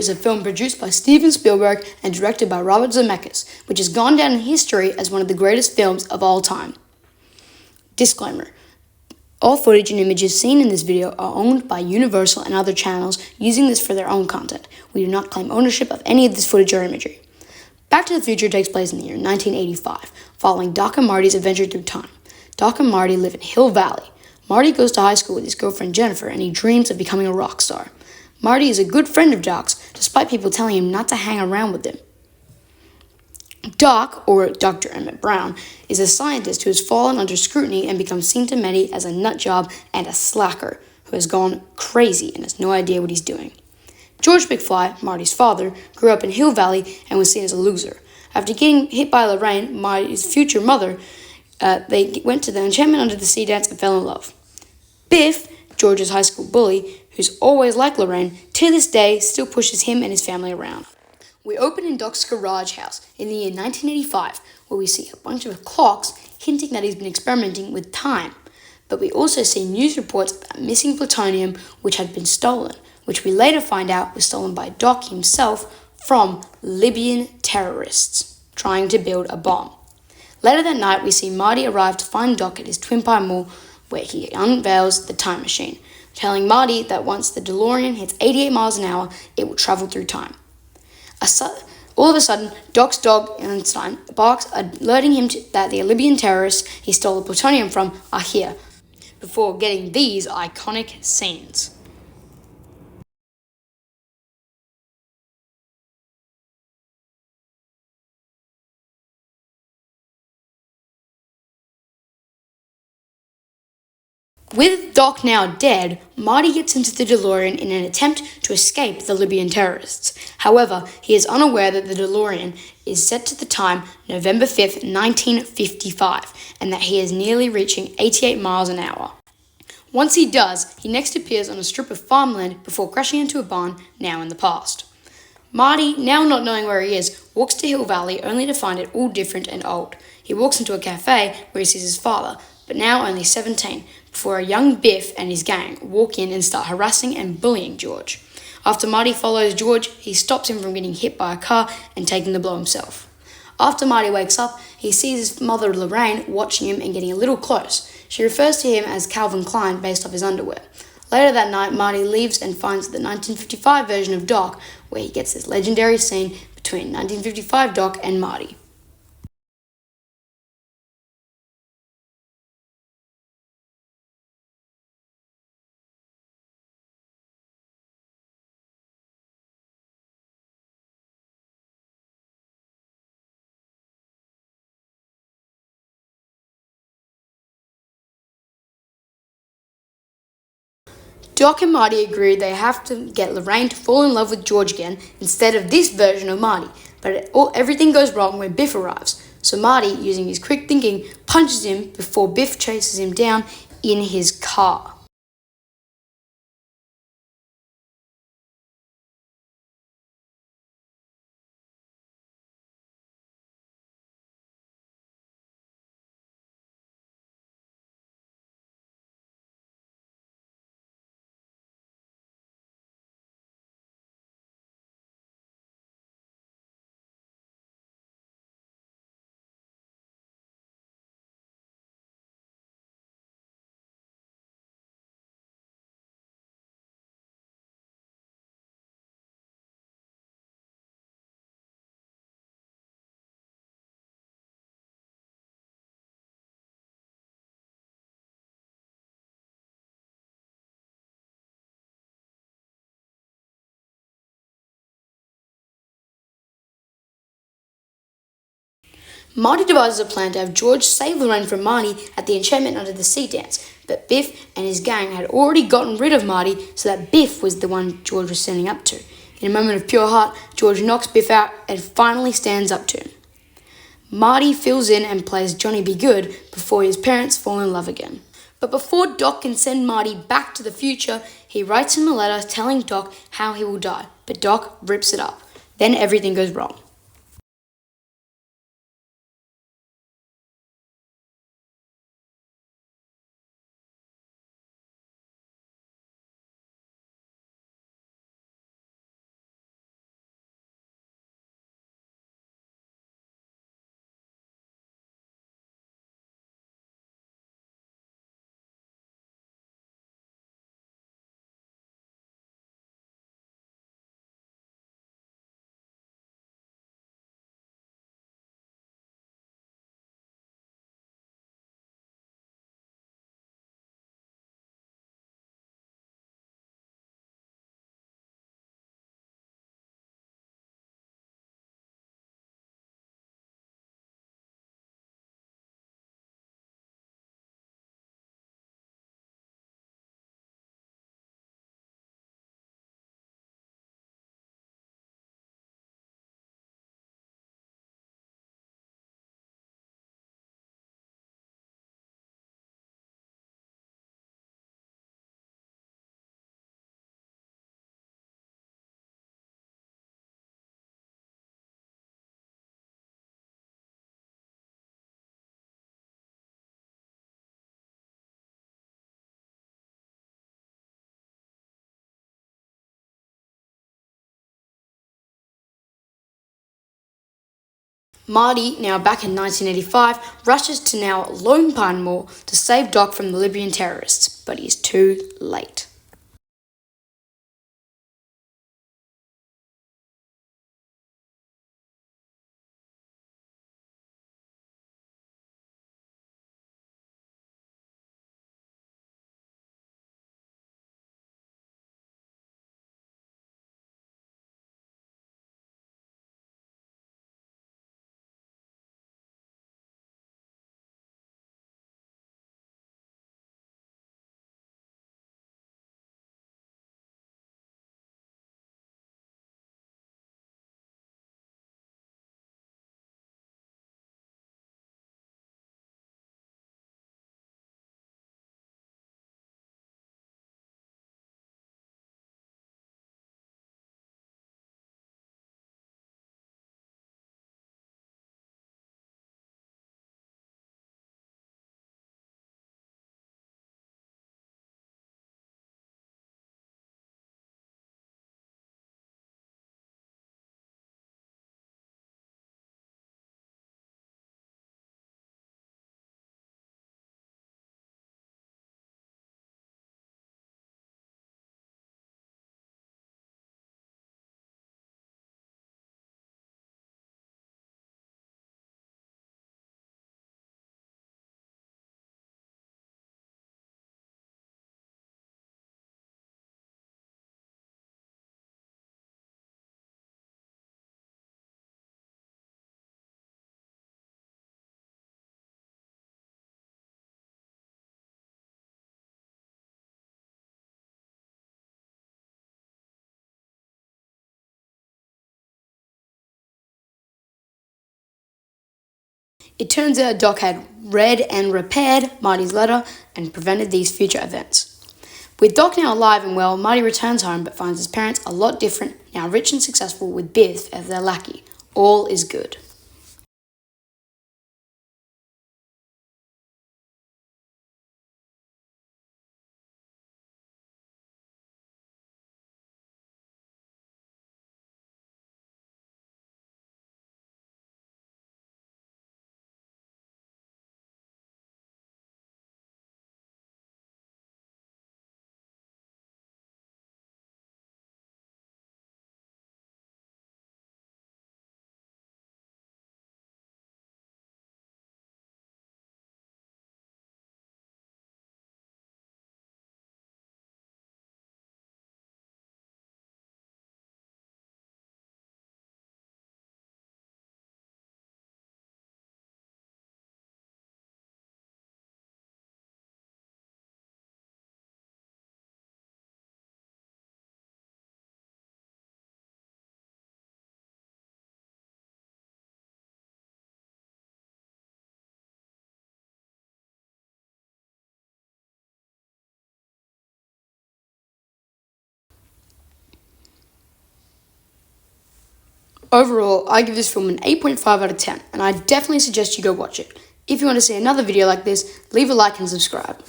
is a film produced by Steven Spielberg and directed by Robert Zemeckis, which has gone down in history as one of the greatest films of all time. Disclaimer. All footage and images seen in this video are owned by Universal and other channels using this for their own content. We do not claim ownership of any of this footage or imagery. Back to the Future takes place in the year 1985, following Doc and Marty's adventure through time. Doc and Marty live in Hill Valley. Marty goes to high school with his girlfriend Jennifer, and he dreams of becoming a rock star. Marty is a good friend of Doc's, despite people telling him not to hang around with them. Doc, or Dr. Emmett Brown, is a scientist who has fallen under scrutiny and becomes seen to many as a nutjob and a slacker who has gone crazy and has no idea what he's doing. George McFly, Marty's father, grew up in Hill Valley and was seen as a loser. After getting hit by Lorraine, Marty's future mother, they went to the Enchantment Under the Sea dance and fell in love. Biff, George's high school bully, who's always like Lorraine, to this day still pushes him and his family around. We open in Doc's garage house in the year 1985, where we see a bunch of clocks hinting that he's been experimenting with time. But we also see news reports about missing plutonium which had been stolen, which we later find out was stolen by Doc himself from Libyan terrorists trying to build a bomb. Later that night, we see Marty arrive to find Doc at his Twin Pine Mall, where he unveils the time machine, telling Marty that once the DeLorean hits 88 miles an hour, it will travel through time. All of a sudden, Doc's dog, Einstein, barks, alerting him that the Libyan terrorists he stole the plutonium from are here, before getting these iconic scenes. With Doc now dead, Marty gets into the DeLorean in an attempt to escape the Libyan terrorists. However, he is unaware that the DeLorean is set to the time November 5th, 1955, and that he is nearly reaching 88 miles an hour. Once he does, he next appears on a strip of farmland before crashing into a barn, now in the past. Marty, now not knowing where he is, walks to Hill Valley only to find it all different and old. He walks into a cafe where he sees his father, but now only 17, before a young Biff and his gang walk in and start harassing and bullying George. After Marty follows George, he stops him from getting hit by a car and taking the blow himself. After Marty wakes up, he sees his mother Lorraine watching him and getting a little close. She refers to him as Calvin Klein based off his underwear. Later that night, Marty leaves and finds the 1955 version of Doc, where he gets this legendary scene between 1955 Doc and Marty. Doc and Marty agree they have to get Lorraine to fall in love with George again instead of this version of Marty, but everything goes wrong when Biff arrives. So Marty, using his quick thinking, punches him before Biff chases him down in his car. Marty devises a plan to have George save Lorraine from Marty at the Enchantment Under the Sea dance, but Biff and his gang had already gotten rid of Marty, so that Biff was the one George was standing up to. In a moment of pure heart, George knocks Biff out and finally stands up to him. Marty fills in and plays Johnny Be Good before his parents fall in love again. But before Doc can send Marty back to the future, he writes him a letter telling Doc how he will die, but Doc rips it up. Then everything goes wrong. Marty, now back in 1985, rushes to now Lone Pine Mall to save Doc from the Libyan terrorists, but he's too late. It turns out Doc had read and repaired Marty's letter and prevented these future events. With Doc now alive and well, Marty returns home but finds his parents a lot different, now rich and successful with Biff as their lackey. All is good. Overall, I give this film an 8.5 out of 10, and I definitely suggest you go watch it. If you want to see another video like this, leave a like and subscribe.